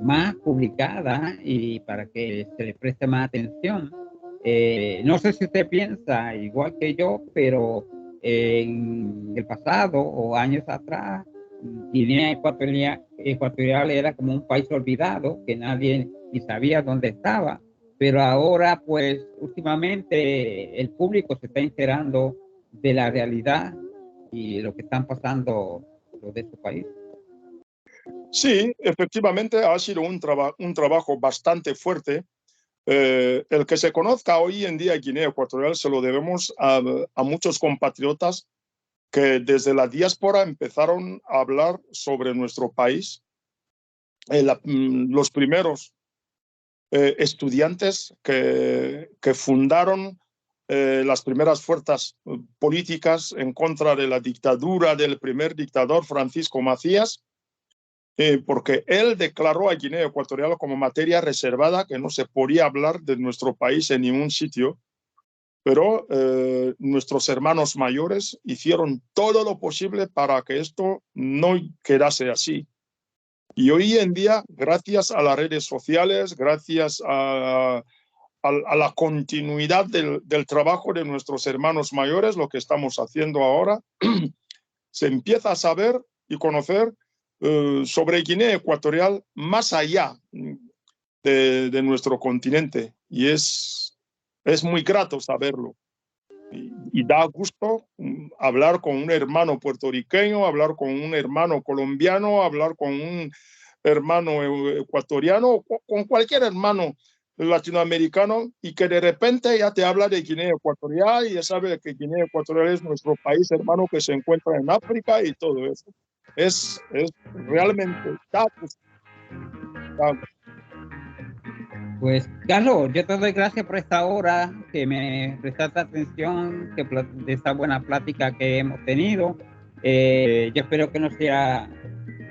más publicada y para que se le preste más atención. No sé si usted piensa igual que yo, pero en el pasado o años atrás, Guinea Ecuatorial era como un país olvidado, que nadie ni sabía dónde estaba, pero ahora, pues, últimamente el público se está enterando de la realidad y lo que están pasando los de este país.
Sí, efectivamente ha sido un trabajo bastante fuerte. El que se conozca hoy en día Guinea Ecuatorial se lo debemos a muchos compatriotas que desde la diáspora empezaron a hablar sobre nuestro país. Los primeros estudiantes que fundaron las primeras fuerzas políticas en contra de la dictadura del primer dictador Francisco Macías, porque él declaró a Guinea Ecuatorial como materia reservada, que no se podía hablar de nuestro país en ningún sitio, pero nuestros hermanos mayores hicieron todo lo posible para que esto no quedase así. Y hoy en día, gracias a las redes sociales, gracias a la continuidad del trabajo de nuestros hermanos mayores, lo que estamos haciendo ahora, se empieza a saber y conocer sobre Guinea Ecuatorial más allá de nuestro continente. Y es muy grato saberlo. Y da gusto hablar con un hermano puertorriqueño, hablar con un hermano colombiano, hablar con un hermano ecuatoriano, con cualquier hermano latinoamericano, y que de repente ya te habla de Guinea Ecuatorial y ya sabe que Guinea Ecuatorial es nuestro país hermano que se encuentra en África y todo eso. Es realmente da gusto, da gusto.
Pues, Carlos, yo te doy gracias por esta hora, que me prestaste atención, de esta buena plática que hemos tenido. Yo espero que no sea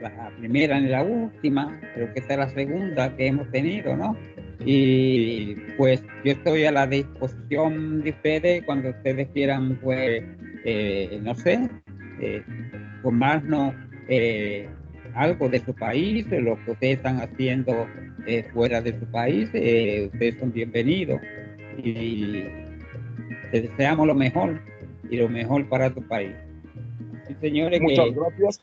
la primera ni la última, pero que sea la segunda que hemos tenido, ¿no? Y pues yo estoy a la disposición de ustedes cuando ustedes quieran, pues, no sé, formarnos algo de su país, de lo que ustedes están haciendo fuera de su país, ustedes son bienvenidos y te deseamos lo mejor y lo mejor para tu país. Sí, señores,
Muchas gracias.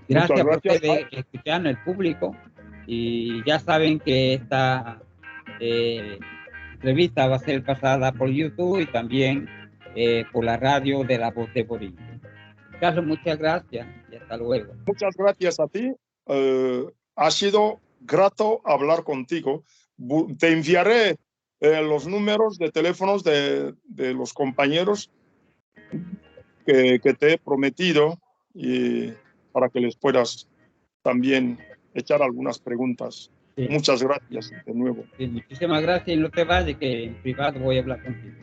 gracias
Muchas
por
gracias.
ustedes escucharnos, el público, y ya saben que esta entrevista va a ser pasada por YouTube y también por la radio de La Voz de Borinquen. Carlos, muchas gracias y hasta luego.
Muchas gracias a ti. Ha sido grato hablar contigo. Te enviaré los números de teléfonos de los compañeros que te he prometido y para que les puedas también echar algunas preguntas.
Sí.
Muchas gracias de nuevo.
Sí, muchísimas gracias y no te vayas, que en privado voy a hablar contigo.